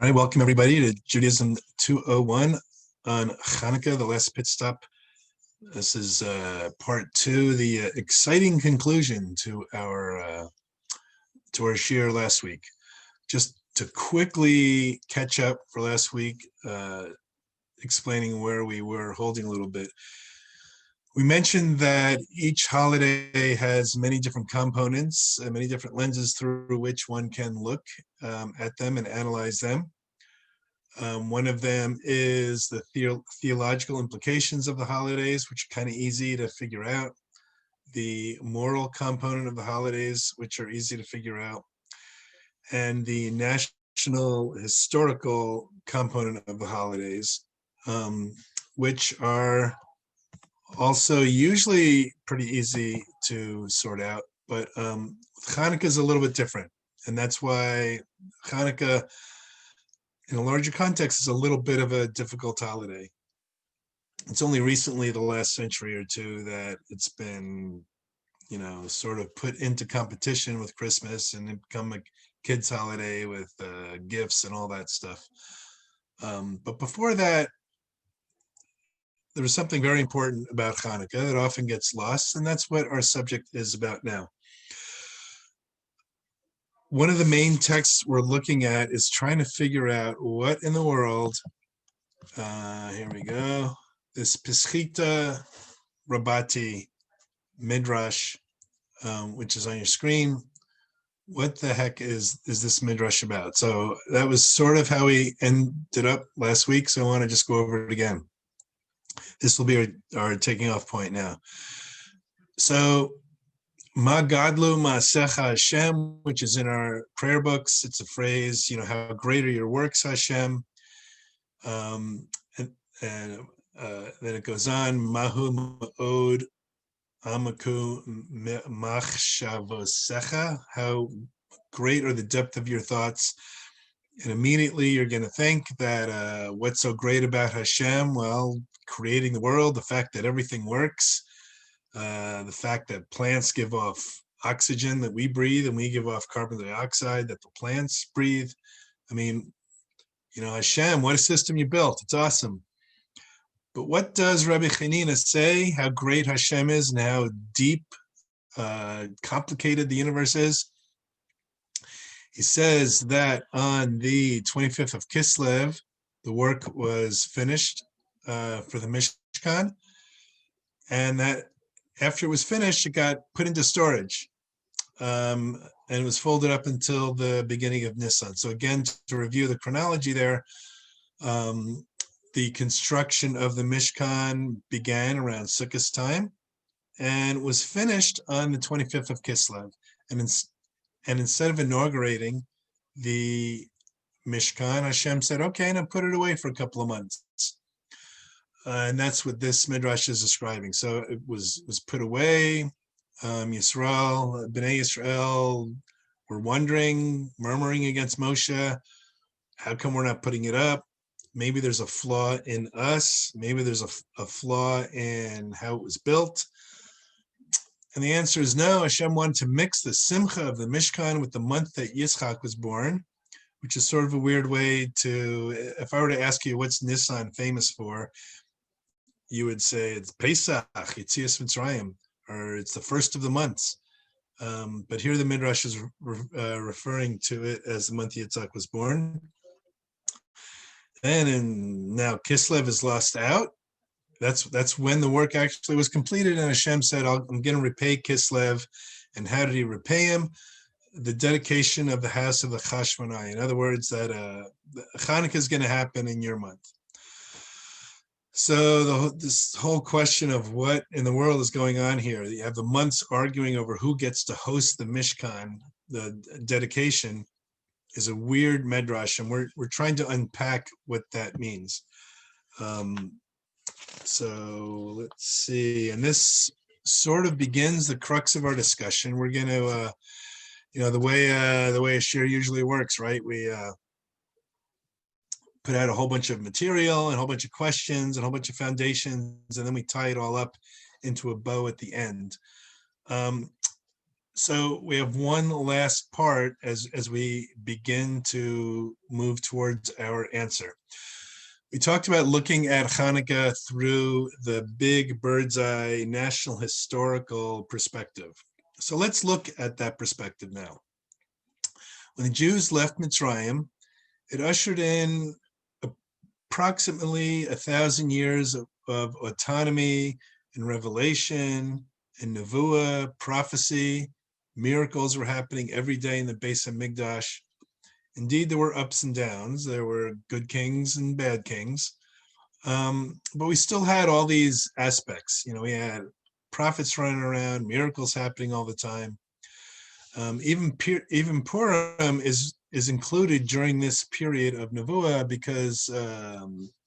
All right, welcome everybody to Judaism 201 on Chanukah, the last pit stop. This is part two, the exciting conclusion to our shiur last week. Just to quickly catch up for last week, explaining where we were holding a little bit. We mentioned that each holiday has many different components, many different lenses through which one can look at them and analyze them. One of them is the theological implications of the holidays, which are kind of easy to figure out. The moral component of the holidays, which are easy to figure out. And the national historical component of the holidays, which are also usually pretty easy to sort out. But Chanukah is a little bit different. And that's why Chanukah, in a larger context, is a little bit of a difficult holiday. It's only recently, the last century or two, that it's been, sort of put into competition with Christmas and it become a kids' holiday with gifts and all that stuff. But before that, there was something very important about Chanukah that often gets lost, and that's what our subject is about now. One of the main texts we're looking at is trying to figure out what in the world, here we go, this Peschita Rabbati Midrash, which is on your screen. What the heck is this Midrash about? So that was sort of how we ended up last week, so I want to just go over it again. This will be our taking off point now. So, Ma Gadlu Ma'asecha Hashem, which is in our prayer books. It's a phrase, how great are your works, Hashem. And then it goes on, Mahu Ma'od Amaku Machshavosecha, how great are the depth of your thoughts. And immediately you're going to think that what's so great about Hashem? Well, creating the world, the fact that everything works, the fact that plants give off oxygen that we breathe and we give off carbon dioxide that the plants breathe. I mean, Hashem, what a system you built. It's awesome. But what does Rabbi Chanina say? How great Hashem is and how deep, complicated the universe is? He says that on the 25th of Kislev, the work was finished for the Mishkan, and that after it was finished, it got put into storage, and it was folded up until the beginning of Nisan. So again, to review the chronology there, the construction of the Mishkan began around Sukkot time and was finished on the 25th of Kislev. And instead of inaugurating the Mishkan, Hashem said, okay, now put it away for a couple of months. And that's what this Midrash is describing. So it was put away. Yisrael, Bnei Yisrael were wondering, murmuring against Moshe, how come we're not putting it up? Maybe there's a flaw in us. Maybe there's a flaw in how it was built. And the answer is no. Hashem wanted to mix the simcha of the Mishkan with the month that Yitzchak was born, which is sort of a weird way to, if I were to ask you what's Nisan famous for, you would say it's Pesach, Yetzias Mitzrayim, or it's the first of the months. But here the Midrash is referring to it as the month Yitzchak was born. And now Kislev is lost out. That's when the work actually was completed, and Hashem said, I'm going to repay Kislev. And how did he repay him? The dedication of the house of the Chashmonai. In other words, that Chanukah is going to happen in your month. So this whole question of what in the world is going on here, you have the months arguing over who gets to host the Mishkan, the dedication, is a weird medrash, and we're trying to unpack what that means. So let's see, and this sort of begins the crux of our discussion. We're going to, the way a share usually works, right? We put out a whole bunch of material and a whole bunch of questions and a whole bunch of foundations, and then we tie it all up into a bow at the end. So we have one last part as we begin to move towards our answer. We talked about looking at Hanukkah through the big bird's eye national historical perspective. So let's look at that perspective now. When the Jews left Mitzrayim, it ushered in approximately 1,000 years of autonomy and revelation and nevuah, prophecy. Miracles were happening every day in the Beis HaMikdash. Indeed, there were ups and downs. There were good kings and bad kings. But we still had all these aspects. We had prophets running around, miracles happening all the time. Even Purim is included during this period of Nevuah because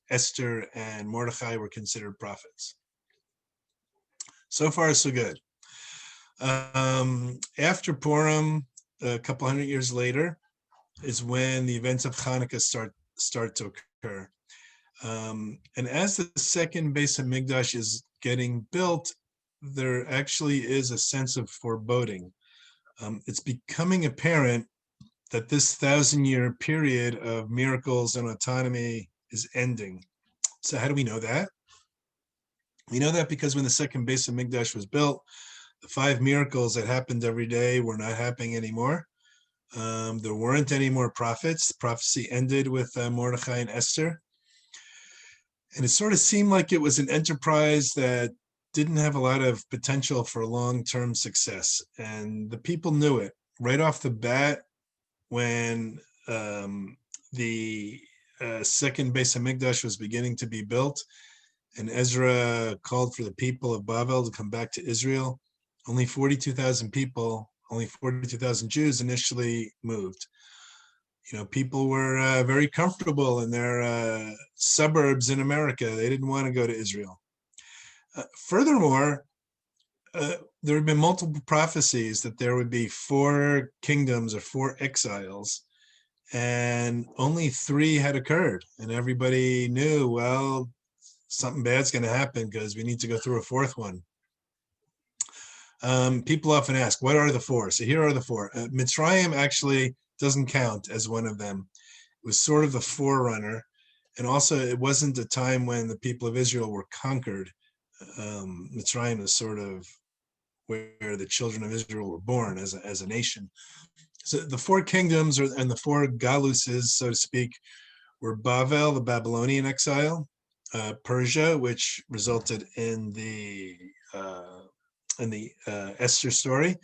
Esther and Mordechai were considered prophets. So far, so good. After Purim, a couple hundred years later, is when the events of Hanukkah start to occur. And as the second Beis HaMikdash is getting built, there actually is a sense of foreboding. It's becoming apparent that this 1,000-year period of miracles and autonomy is ending. So how do we know that? We know that because when the second Beis HaMikdash was built, the 5 miracles that happened every day were not happening anymore. There weren't any more prophets. Prophecy ended with Mordechai and Esther. And it sort of seemed like it was an enterprise that didn't have a lot of potential for long-term success. And the people knew it right off the bat when the second Beis HaMikdash was beginning to be built, and Ezra called for the people of Babel to come back to Israel. Only 42,000 people, only 42,000 Jews initially moved. People were very comfortable in their suburbs in America. They didn't want to go to Israel. Furthermore, there had been multiple prophecies that there would be 4 kingdoms or 4 exiles, and only 3 had occurred. And everybody knew, well, something bad's going to happen because we need to go through a 4th one. People often ask, what are the 4? So here are the 4. Mitzrayim actually doesn't count as one of them. It was sort of the forerunner. And also, it wasn't a time when the people of Israel were conquered. Mitzrayim is sort of where the children of Israel were born as a nation. So the 4 kingdoms and the 4 galuses, so to speak, were Bavel, the Babylonian exile, Persia, which resulted in the Esther story,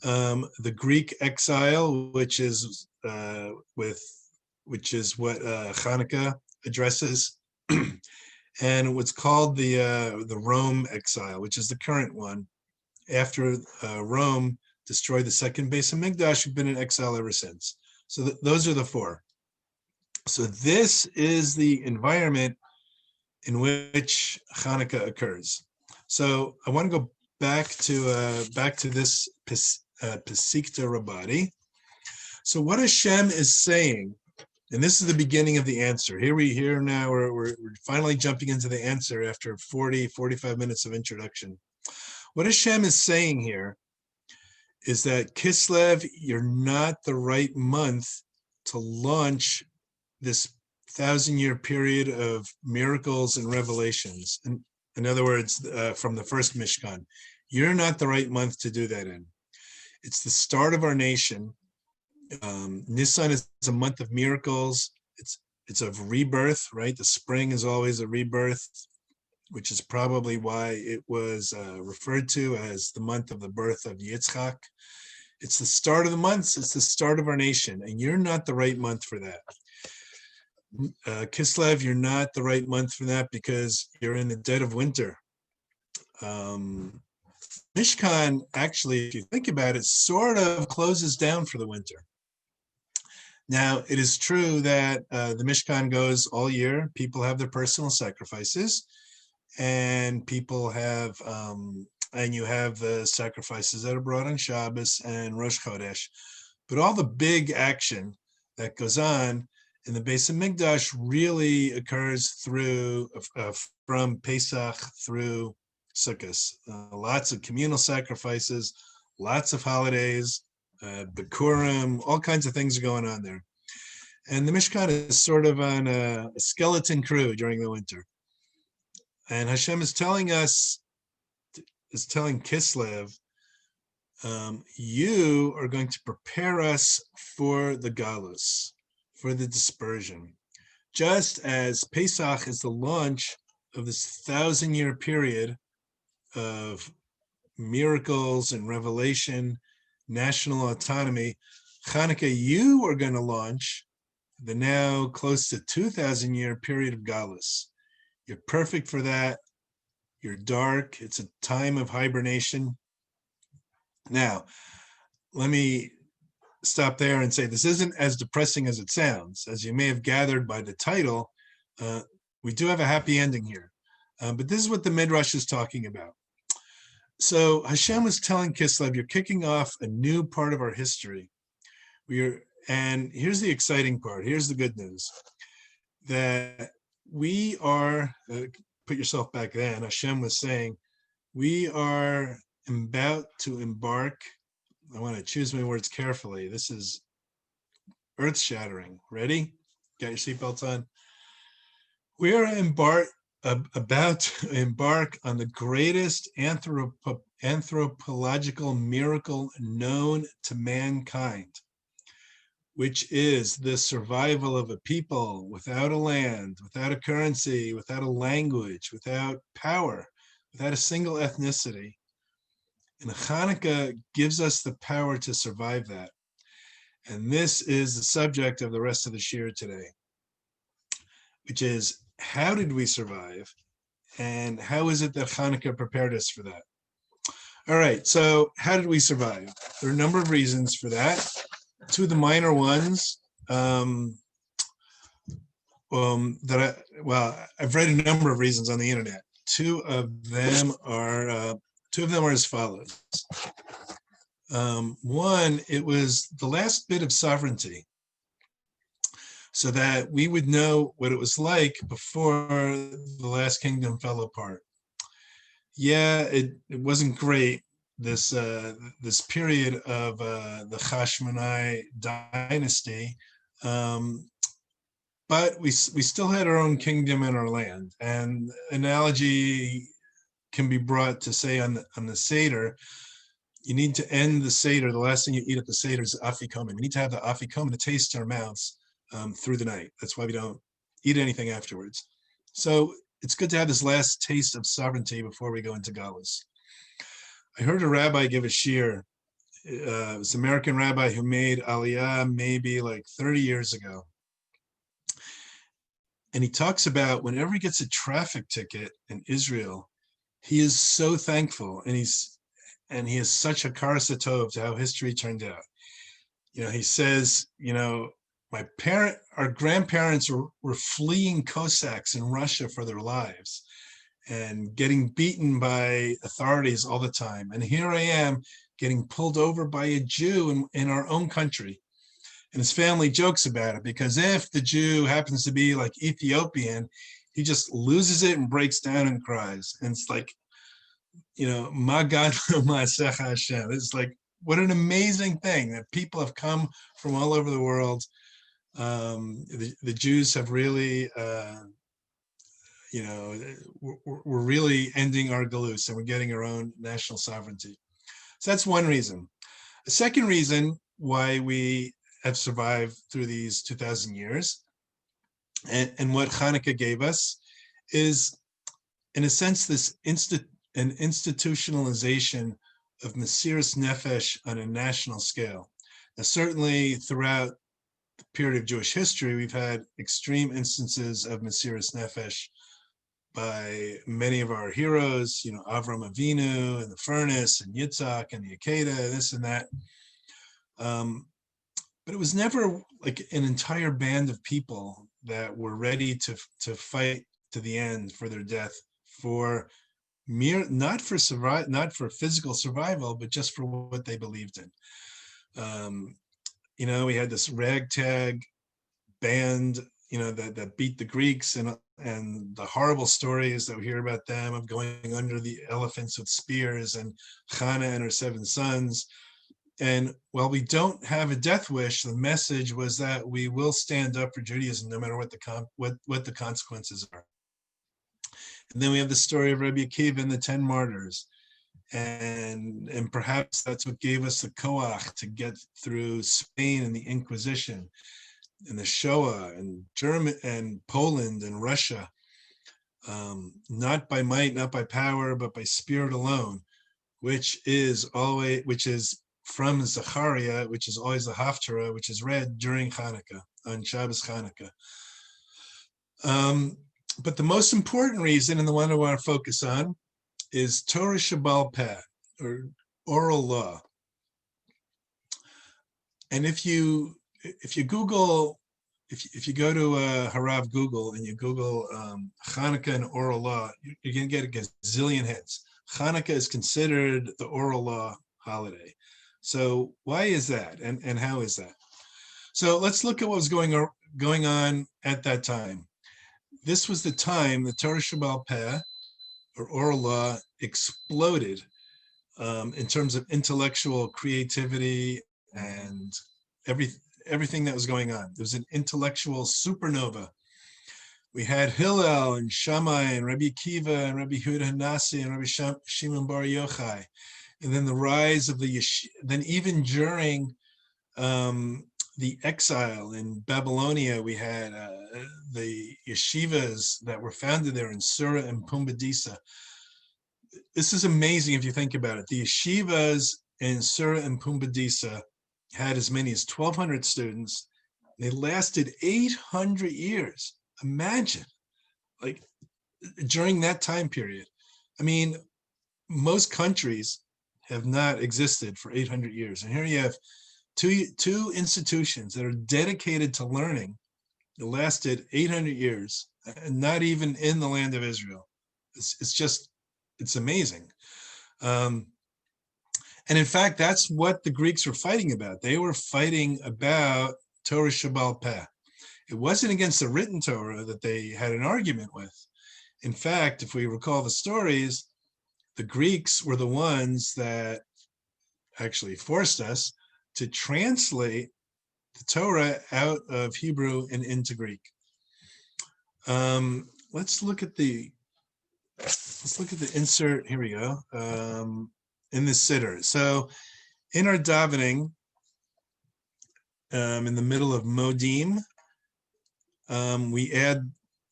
the Greek exile, which is what Chanukah addresses, and what's called the Rome exile, which is the current one. After Rome destroyed the second Beis HaMikdash, we've been in exile ever since. So those are the 4. So this is the environment in which Hanukkah occurs. So I want to go back to this Pesikta Rabadi. So what Hashem is saying, and this is the beginning of the answer. We're finally jumping into the answer after 45 minutes of introduction. What Hashem is saying here is that Kislev, you're not the right month to launch this 1,000-year period of miracles and revelations. In other words, from the first Mishkan, you're not the right month to do that in. It's the start of our nation. Nisan is a month of miracles. It's of rebirth, right? The spring is always a rebirth, which is probably why it was referred to as the month of the birth of Yitzchak. It's the start of the months. It's the start of our nation, and you're not the right month for that. Kislev, you're not the right month for that because you're in the dead of winter. Mishkan, actually, if you think about it, sort of closes down for the winter. Now, it is true that the Mishkan goes all year. People have their personal sacrifices, and people have, and you have the sacrifices that are brought on Shabbos and Rosh Chodesh. But all the big action that goes on in the Beis HaMikdash really occurs from Pesach through Sukkot. Lots of communal sacrifices, lots of holidays, Bikurim, all kinds of things are going on there. And the Mishkan is sort of on a skeleton crew during the winter. And Hashem is telling Kislev, you are going to prepare us for the Galus, for the dispersion. Just as Pesach is the launch of this 1,000-year period of miracles and revelation, national autonomy, Chanukah, you are going to launch the now close to 2,000-year period of Galus. You're perfect for that. You're dark. It's a time of hibernation. Now, let me stop there and say this isn't as depressing as it sounds. As you may have gathered by the title, we do have a happy ending here. But this is what the Midrash is talking about. So Hashem was telling Kislev, you're kicking off a new part of our history. And here's the exciting part. Here's the good news. That we are, put yourself back then, Hashem was saying, we are about to embark. I want to choose my words carefully. This is earth-shattering. Ready? Got your seatbelts on? We are about to embark on the greatest anthropological miracle known to mankind, which is the survival of a people without a land, without a currency, without a language, without power, without a single ethnicity. And Chanukah gives us the power to survive that. And this is the subject of the rest of the shir today, which is, how did we survive? And how is it that Chanukah prepared us for that? All right, so how did we survive? There are a number of reasons for that. Two of the minor ones I've read a number of reasons on the internet. Two of them are as follows. One, it was the last bit of sovereignty, so that we would know what it was like before the last kingdom fell apart. Yeah, it wasn't great, this period of the Hashmonai dynasty, but we still had our own kingdom and our land. And analogy can be brought to say on the Seder, you need to end the Seder. The last thing you eat at the Seder is afikomen. We need to have the afikomen to taste in our mouths through the night. That's why we don't eat anything afterwards. So it's good to have this last taste of sovereignty before we go into Galus. I heard a rabbi give a shir. It was an American rabbi who made Aliyah maybe like 30 years ago. And he talks about whenever he gets a traffic ticket in Israel, he is so thankful, and he has such a karas tov to how history turned out. He says, our grandparents were fleeing Cossacks in Russia for their lives and getting beaten by authorities all the time. And here I am getting pulled over by a Jew in our own country. And his family jokes about it, because if the Jew happens to be like Ethiopian, he just loses it and breaks down and cries. And it's like, Ma God, Ma'asecha Hashem. It's like, what an amazing thing that people have come from all over the world. The Jews have really, we're really ending our galus, and we're getting our own national sovereignty. So that's one reason. The second reason why we have survived through these 2,000 years, and what Chanukah gave us, is, in a sense, an institutionalization of Mesiras Nefesh on a national scale. Now, certainly throughout the period of Jewish history, we've had extreme instances of Mesiras Nefesh by many of our heroes, Avram Avinu and the furnace, and Yitzhak and the Akedah, this and that. But it was never like an entire band of people that were ready to fight to the end for their death, not for physical survival, but just for what they believed in. We had this ragtag band, that beat the Greeks, and and the horrible stories that we hear about them of going under the elephants with spears, and Hannah and her 7 sons. And while we don't have a death wish, the message was that we will stand up for Judaism no matter what the consequences are. And then we have the story of Rabbi Akiva and the 10 martyrs. And perhaps that's what gave us the koach to get through Spain and the Inquisition and the Shoah and Germany and Poland and Russia, not by might, not by power, but by spirit alone, which is from Zechariah, which is always the Haftarah, which is read during Chanukah, on Shabbos Chanukah. But the most important reason, and the one I want to focus on, is Torah Shebaal Peh, or oral law. And if you Google, if you go to Harav Google and you Google Chanukah and oral law, you're going to get a gazillion hits. Chanukah is considered the oral law holiday. So why is that, and how is that? So let's look at what was going on at that time. This was the time the Torah Shebaal Peh, or oral law, exploded in terms of intellectual creativity and everything that was going on. There was an intellectual supernova. We had Hillel and Shammai and Rabbi Akiva and Rabbi Yehuda Hanassi and Rabbi Shimon Bar Yochai. And then the rise of the yeshiva. Then even during the exile in Babylonia, we had the yeshivas that were founded there in Surah and Pumbedisa. This is amazing if you think about it. The yeshivas in Surah and Pumbedisa had as many as 1,200 students. They lasted 800 years. Imagine, like, during that time period. I mean, most countries have not existed for 800 years. And here you have two institutions that are dedicated to learning. It lasted 800 years, and not even in the land of Israel. It's amazing. And in fact, that's what the Greeks were fighting about. They were fighting about Torah Shebaal Peh. It wasn't against the written Torah that they had an argument with. In fact, if we recall the stories, the Greeks were the ones that actually forced us to translate the Torah out of Hebrew and into Greek. Let's look at the insert. Here we go. In the siddur. So in our davening, in the middle of Modim, we add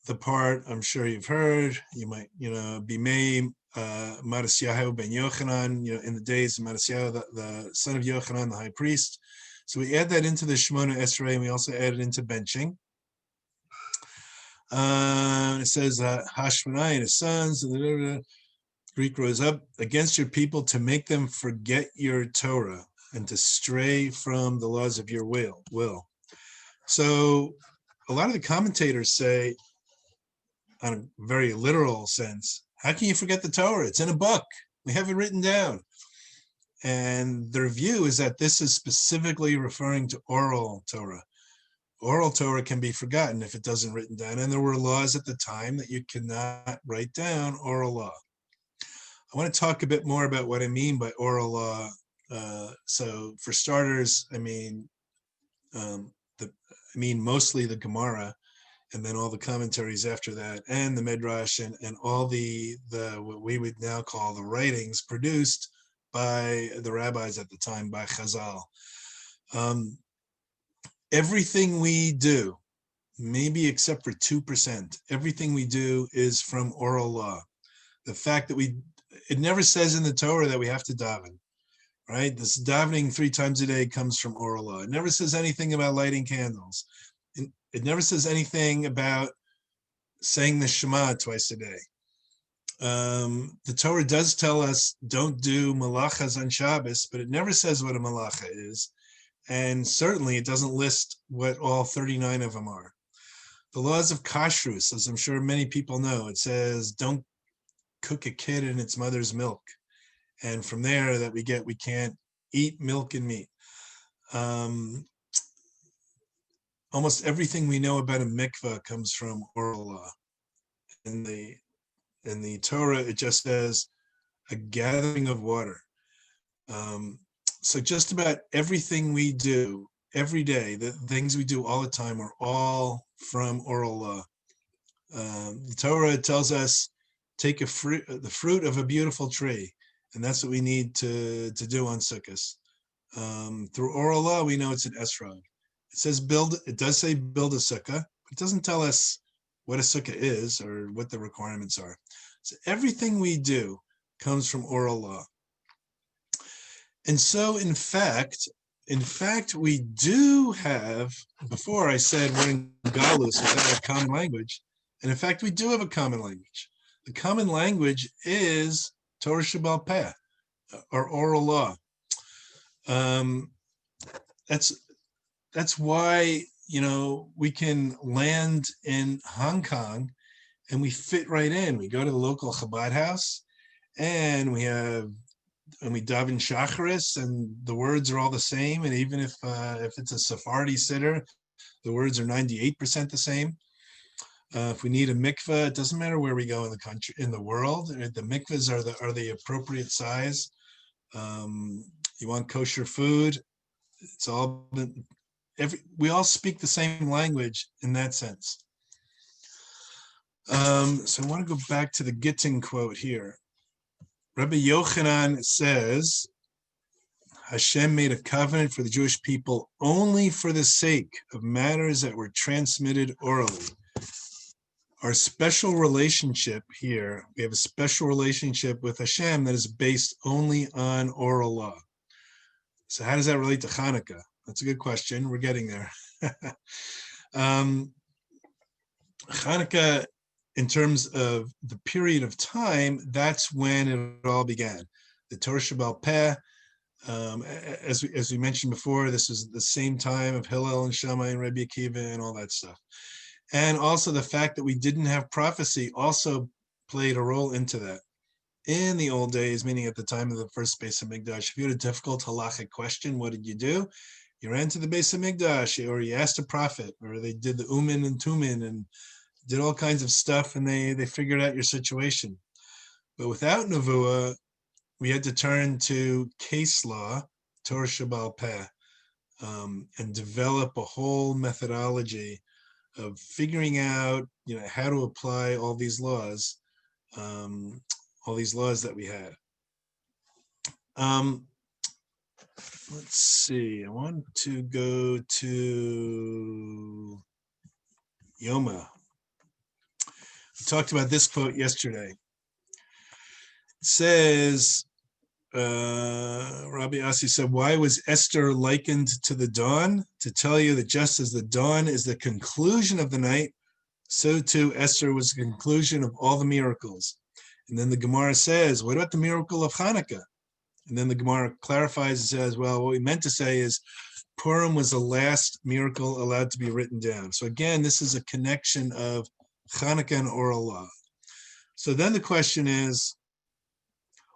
the part I'm sure you've heard. You might, Bimei Matisyahu ben Yochanan, in the days of Matisyahu, the son of Yochanan, the high priest. So we add that into the Shemona Esrei, and we also add it into benching. It says Hashmonai and his sons. Greek rose up against your people to make them forget your Torah and to stray from the laws of your will. So a lot of the commentators say, on a very literal sense, how can you forget the Torah? It's in a book. We have it written down. And their view is that this is specifically referring to oral Torah. Oral Torah can be forgotten if it doesn't written down. And there were laws at the time that you cannot write down oral law. I want to talk a bit more about what I mean by oral law. So for starters, I mean mostly the Gemara, and then all the commentaries after that, and the Midrash, and all the what we would now call the writings produced by the rabbis at the time, by Chazal. Everything we do, maybe except for 2%, everything we do is from oral law. The fact that it never says in the Torah that we have to daven, right? This davening 3 times a day comes from oral law. It never says anything about lighting candles. It never says anything about saying the Shema twice a day. The Torah does tell us don't do malachas on Shabbos, but it never says what a malacha is. And certainly it doesn't list what all 39 of them are. The laws of kashrus, as I'm sure many people know, it says don't cook a kid in its mother's milk. And from there that we can't eat milk and meat. Almost everything we know about a mikvah comes from oral law. in the Torah, it just says a gathering of water. So just about everything we do every day, the things we do all the time, are all from oral law. The Torah tells us take the fruit of a beautiful tree, and that's what we need to do on Sukkot. Through oral law, we know it's an esrog. It does say build a sukkah, but it doesn't tell us what a sukkah is or what the requirements are. So everything we do comes from oral law. And so, in fact, we do have, before I said we're in Galus without a common language, and in fact, we do have a common language. The common language is Torah Sheba'al Peh, or oral law. That's why, we can land in Hong Kong and we fit right in. We go to the local Chabad house and we daven Shacharis, and the words are all the same. And even if it's a Sephardi siddur, the words are 98% the same. If we need a mikveh, it doesn't matter where we go in the country, in the world. The mikvehs are the appropriate size. You want kosher food, it's all we all speak the same language in that sense. So I want to go back to the Gittin quote here. Rabbi Yochanan says, Hashem made a covenant for the Jewish people only for the sake of matters that were transmitted orally. Our special relationship here, we have a special relationship with Hashem that is based only on oral law. So how does that relate to Chanukah? That's a good question. We're getting there. Chanukah, in terms of the period of time, that's when it all began. The Torah Sheba'al Peh, as we mentioned before, this is the same time of Hillel and Shammai and Rabbi Akiva and all that stuff. And also the fact that we didn't have prophecy also played a role into that. In the old days, meaning at the time of the first Beis Hamikdash, if you had a difficult halachic question, what did you do? You ran to the Beis Hamikdash, or you asked a prophet, or they did the Umin and Tumin and did all kinds of stuff, and they figured out your situation. But without Nevuah, we had to turn to case law, Torah Sheba'al Peh, and develop a whole methodology of figuring out, how to apply all these laws that we had. Let's see. I want to go to Yoma. We talked about this quote yesterday. It says, Rabbi Asi said, why was Esther likened to the dawn? To tell you that just as the dawn is the conclusion of the night, so too Esther was the conclusion of all the miracles. And then the Gemara says, what about the miracle of Chanukah? And then the Gemara clarifies and says, well, what we meant to say is Purim was the last miracle allowed to be written down. So again, this is a connection of Chanukah and oral law. So then the question is,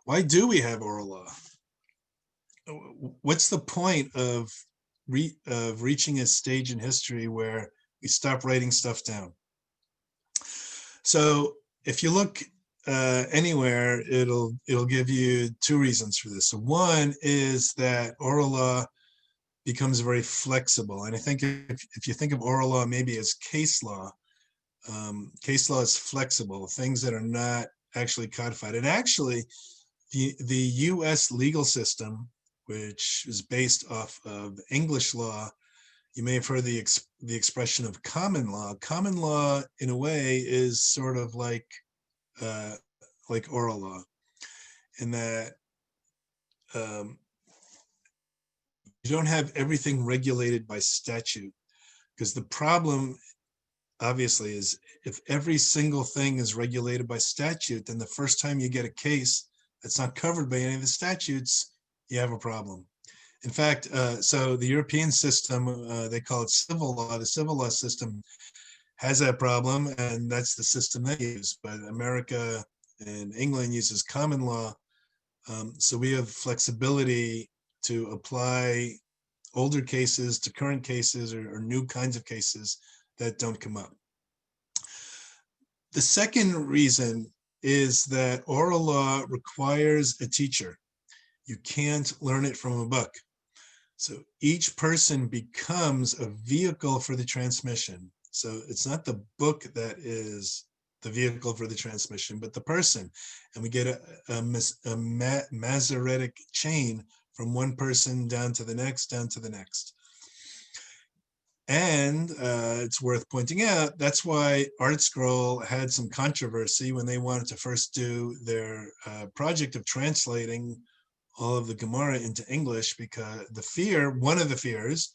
why do we have oral law? What's the point of reaching a stage in history where we stop writing stuff down? So if you look anywhere, it'll give you two reasons for this. So one is that oral law becomes very flexible. And I think if you think of oral law maybe as case law is flexible, things that are not actually codified. And actually, the U.S. legal system, which is based off of English law, you may have heard the expression of common law. Common law, in a way, is sort of like oral law, in that you don't have everything regulated by statute, because the problem, obviously, is if every single thing is regulated by statute, then the first time you get a case that's not covered by any of the statutes, you have a problem. In fact, so the European system, they call it civil law. The civil law system has that problem, and that's the system they use. But America and England uses common law. So we have flexibility to apply older cases to current cases or new kinds of cases that don't come up. The second reason is that oral law requires a teacher. You can't learn it from a book. So each person becomes a vehicle for the transmission. So it's not the book that is the vehicle for the transmission, but the person. And we get a Masoretic chain from one person down to the next, down to the next. And it's worth pointing out, that's why Art Scroll had some controversy when they wanted to first do their project of translating all of the Gemara into English, because one of the fears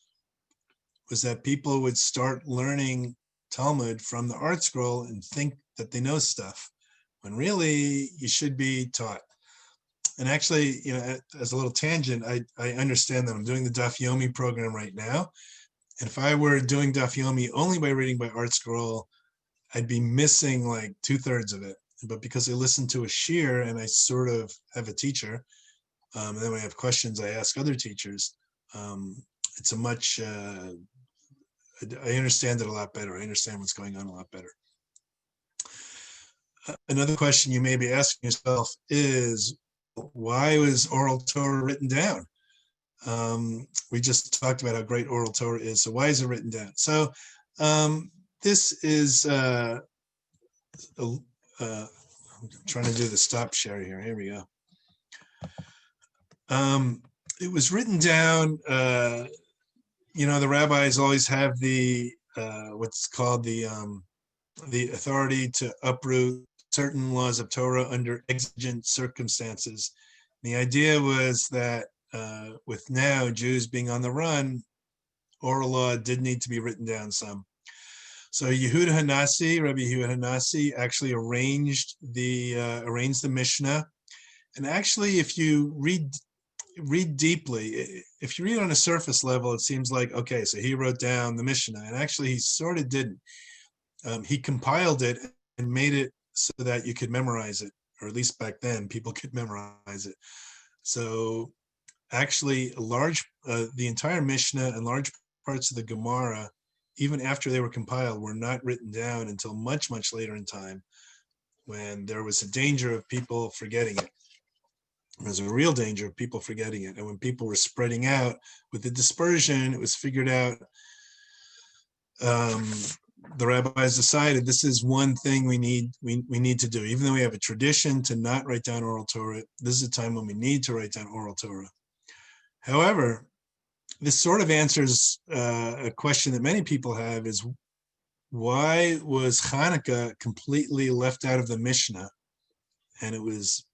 was that people would start learning Talmud from the Art Scroll and think that they know stuff, when really you should be taught. And actually, as a little tangent, I understand that I'm doing the Daf Yomi program right now. And if I were doing Daf Yomi only by reading by Art Scroll, I'd be missing like 2/3 of it. But because I listen to a shiur and I sort of have a teacher, and then when I have questions, I ask other teachers. It's a much, I understand it a lot better. I understand what's going on a lot better. Another question you may be asking yourself is, why was oral Torah written down? We just talked about how great oral Torah is. So why is it written down? So this is, I'm trying to do the stop share here. Here we go. It was written down, the rabbis always have the, what's called the authority to uproot certain laws of Torah under exigent circumstances. The idea was that with now Jews being on the run, oral law did need to be written down some. So Yehuda Hanassi, Rabbi Yehuda Hanassi, actually arranged the Mishnah. And actually, if you read deeply, if you read on a surface level, it seems like, okay, so he wrote down the Mishnah, and actually he sort of didn't. He compiled it and made it so that you could memorize it, or at least back then people could memorize it. So actually the entire Mishnah and large parts of the Gemara, even after they were compiled, were not written down until much, much later in time, when there was a danger of people forgetting it. There was a real danger of people forgetting it. And when people were spreading out with the dispersion, it was figured out, the rabbis decided this is one thing we need to do. Even though we have a tradition to not write down oral Torah, this is a time when we need to write down oral Torah. However, this sort of answers a question that many people have, is why was Chanukah completely left out of the Mishnah? And it was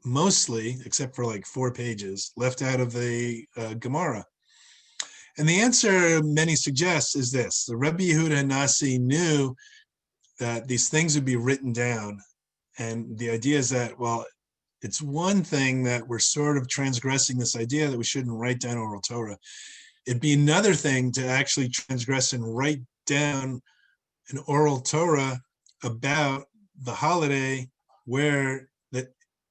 mostly, except for like 4 pages, left out of the Gemara. And the answer many suggest is this: the Rebbe Yehuda Hanassi knew that these things would be written down. And the idea is that, well, it's one thing that we're sort of transgressing this idea that we shouldn't write down oral Torah. It'd be another thing to actually transgress and write down an oral Torah about the holiday where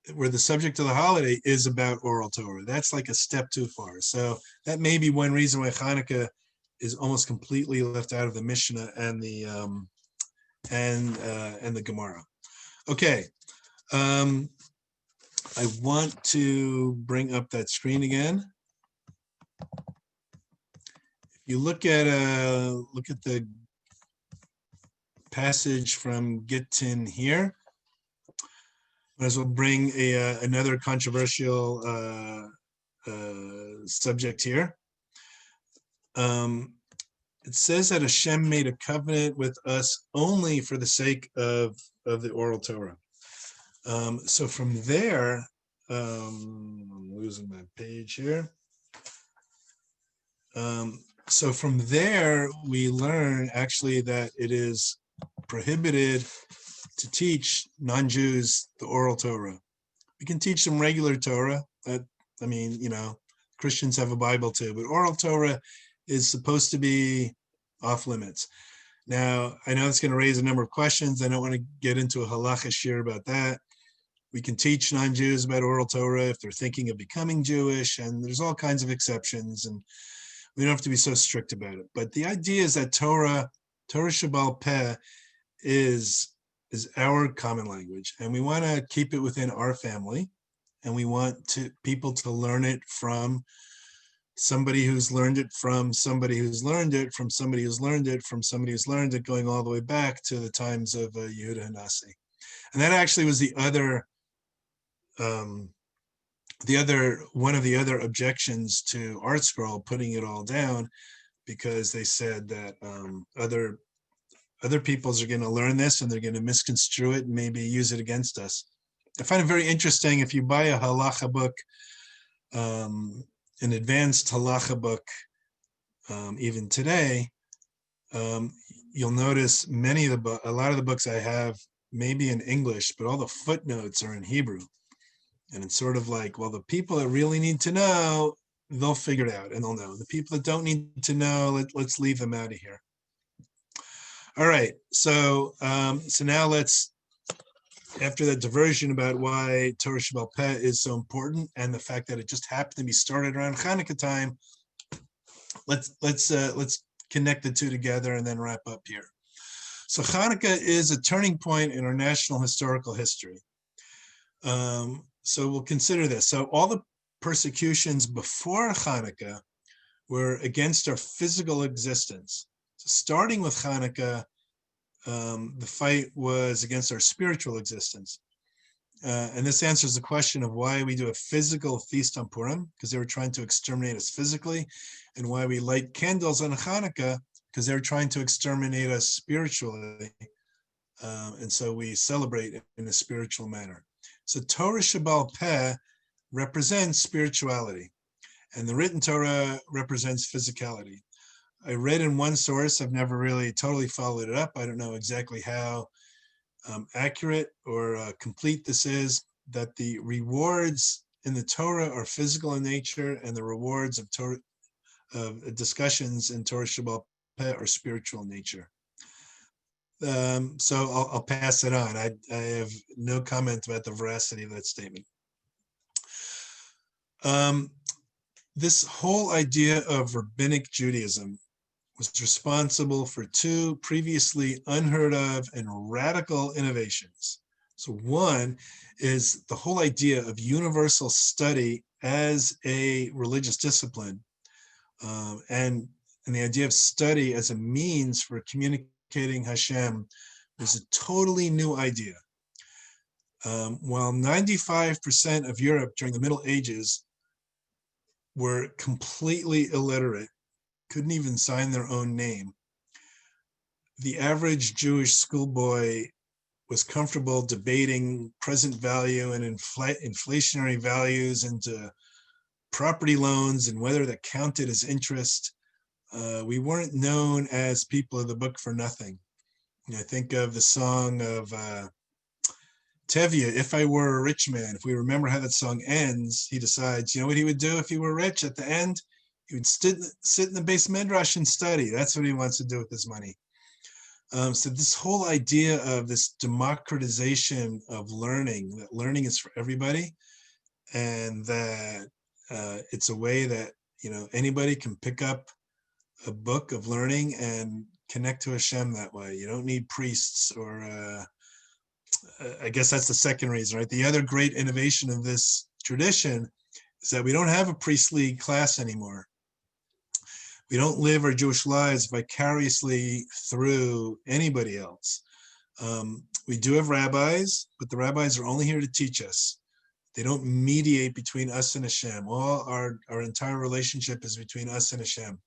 the subject of the holiday is about oral Torah. That's like a step too far. So that may be one reason why Chanukah is almost completely left out of the Mishnah and the Gemara. Okay, I want to bring up that screen again. If you look at the passage from Gittin here, might as well bring another controversial subject here. It says that Hashem made a covenant with us only for the sake of the oral Torah. So from there, I'm losing my page here. So from there, we learn actually that it is prohibited to teach non-Jews the oral Torah. We can teach them regular Torah. Christians have a Bible too, but oral Torah is supposed to be off limits. Now, I know it's going to raise a number of questions. I don't want to get into a halacha shiur about that. We can teach non-Jews about oral Torah if they're thinking of becoming Jewish, and there's all kinds of exceptions, and we don't have to be so strict about it. But the idea is that Torah Shabbal Peh is is our common language, and we want to keep it within our family, and we want people to learn it from somebody who's learned it from somebody who's learned it from somebody who's learned it from somebody who's learned it, going all the way back to the times of Yehuda Hanasi. And that actually was one of the other objections to Art Scroll, putting it all down, because they said that other peoples are going to learn this and they're going to misconstrue it and maybe use it against us. I find it very interesting, if you buy a halacha book, an advanced halacha book, even today, you'll notice a lot of the books I have maybe in English, but all the footnotes are in Hebrew. And it's sort of like, well, the people that really need to know, they'll figure it out and they'll know. The people that don't need to know, let's leave them out of here. All right, so now let's, after that diversion about why Torah Sheba'al Peh is so important and the fact that it just happened to be started around Chanukah time, let's connect the two together and then wrap up here. So Chanukah is a turning point in our national historical history. So we'll consider this. So all the persecutions before Chanukah were against our physical existence. So starting with Chanukah, the fight was against our spiritual existence. And this answers the question of why we do a physical feast on Purim, because they were trying to exterminate us physically, and why we light candles on Hanukkah, because they're trying to exterminate us spiritually. And so we celebrate in a spiritual manner. So Torah Sheba'al Peh represents spirituality, and the written Torah represents physicality. I read in one source, I've never really totally followed it up. I don't know exactly how accurate or complete this is, that the rewards in the Torah are physical in nature, and the rewards of Torah discussions in Torah Sheba'al Peh are spiritual in nature. So I'll pass it on. I have no comment about the veracity of that statement. This whole idea of rabbinic Judaism was responsible for two previously unheard of and radical innovations. So one is the whole idea of universal study as a religious discipline, and the idea of study as a means for communicating Hashem was a totally new idea. While 95% of Europe during the Middle Ages were completely illiterate, couldn't even sign their own name, the average Jewish schoolboy was comfortable debating present value and inflationary values into property loans and whether that counted as interest. We weren't known as people of the book for nothing. I think of the song of Tevye, If I Were a Rich Man. If we remember how that song ends, he decides, you know what he would do if he were rich at the end? He would sit in the base midrash and study. That's what he wants to do with his money. So this whole idea of this democratization of learning, that learning is for everybody, and that it's a way that anybody can pick up a book of learning and connect to Hashem that way. You don't need priests, or I guess that's the second reason, right? The other great innovation of this tradition is that we don't have a priestly class anymore. We don't live our Jewish lives vicariously through anybody else. We do have rabbis, but the rabbis are only here to teach us. They don't mediate between us and Hashem. All our entire relationship is between us and Hashem.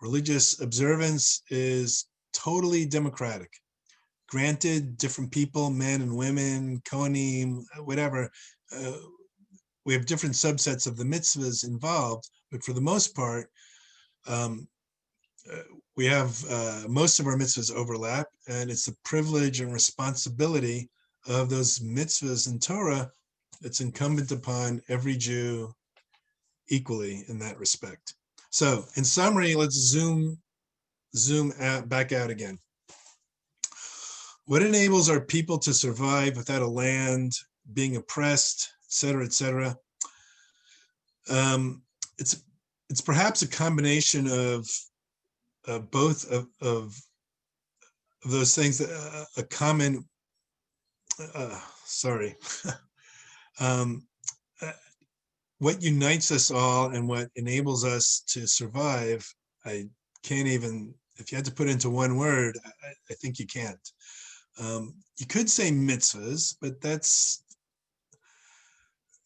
Religious observance is totally democratic. Granted, different people, men and women, Kohanim, whatever, we have different subsets of the mitzvahs involved, but for the most part, we have most of our mitzvahs overlap, and it's the privilege and responsibility of those mitzvahs in Torah that's incumbent upon every Jew equally in that respect. So in summary, let's zoom out, back out again. What enables our people to survive without a land, being oppressed, et cetera, et cetera? It's perhaps a combination of both of those things, a common sorry. um, uh, what unites us all and what enables us to survive, I can't even, if you had to put it into one word, I think you can't. You could say mitzvahs, but that's,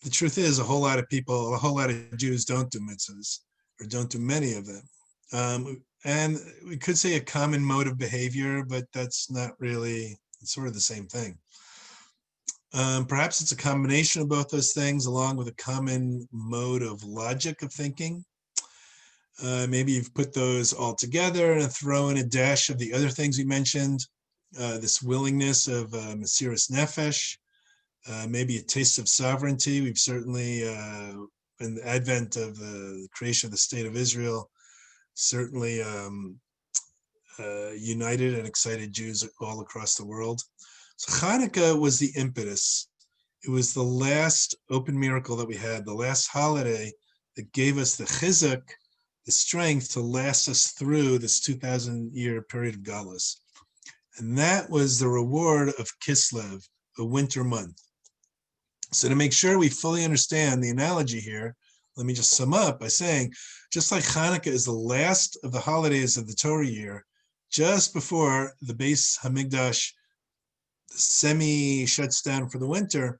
the truth is a whole lot of people, a whole lot of Jews don't do mitzvahs or don't do many of them. And we could say a common mode of behavior, but that's not really, it's sort of the same thing. Perhaps it's a combination of both those things along with a common mode of logic of thinking. Maybe you've put those all together and throw in a dash of the other things we mentioned, this willingness of Mesiras Nefesh, maybe a taste of sovereignty. We've certainly, in the advent of the creation of the State of Israel, certainly united and excited Jews all across the world. So Chanukah was the impetus. It was the last open miracle that we had, the last holiday that gave us the chizuk, the strength to last us through this 2,000-year period of Galus. And that was the reward of Kislev, a winter month. So to make sure we fully understand the analogy here, let me just sum up by saying, just like Hanukkah is the last of the holidays of the Torah year, just before the Beis Hamikdash semi-shuts down for the winter,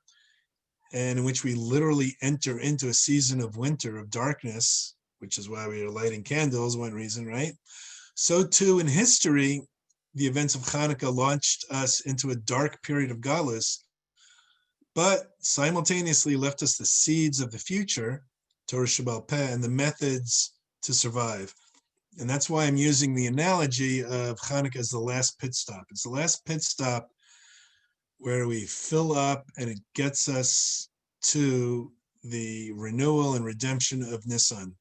and in which we literally enter into a season of winter, of darkness, which is why we are lighting candles, one reason, right? So too in history, the events of Hanukkah launched us into a dark period of Galus, but simultaneously left us the seeds of the future, Torah Sheba'al Peh, and the methods to survive. And that's why I'm using the analogy of Hanukkah as the last pit stop. It's the last pit stop where we fill up and it gets us to the renewal and redemption of Nisan.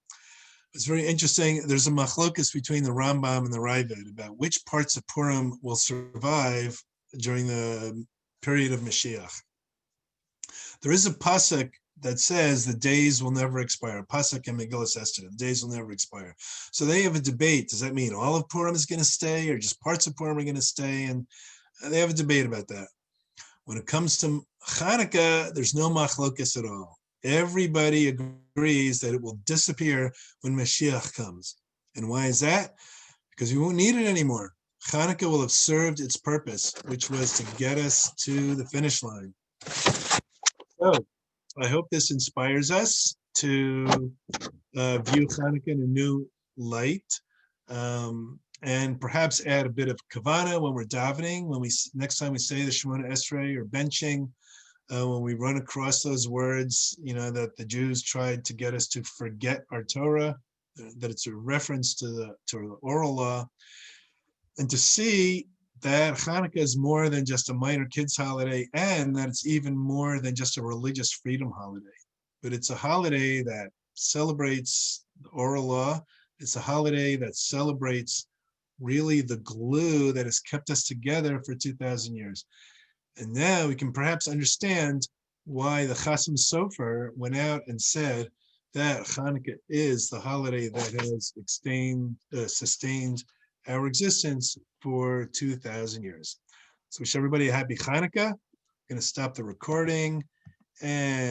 It's very interesting. There's a machlokus between the Rambam and the Raavad about which parts of Purim will survive during the period of Mashiach. There is a pasuk that says the days will never expire. Pasuk in Megillas Esther, the days will never expire. So they have a debate. Does that mean all of Purim is going to stay or just parts of Purim are going to stay? And they have a debate about that. When it comes to Chanukah, there's no machlokus at all. Everybody agrees that it will disappear when Mashiach comes. And why is that? Because we won't need it anymore. Chanukah will have served its purpose, which was to get us to the finish line. So I hope this inspires us to view Chanukah in a new light, and perhaps add a bit of kavana when we're davening, when we next time we say the Shemona Esrei or benching, when we run across those words, that the Jews tried to get us to forget our Torah, that it's a reference to the oral law, and to see that Hanukkah is more than just a minor kids holiday, and that it's even more than just a religious freedom holiday, but it's a holiday that celebrates the oral law. It's a holiday that celebrates really the glue that has kept us together for 2,000 years. And now we can perhaps understand why the Chasam Sofer went out and said that Hanukkah is the holiday that has sustained our existence for 2,000 years. So wish everybody a happy Hanukkah. I'm going to stop the recording and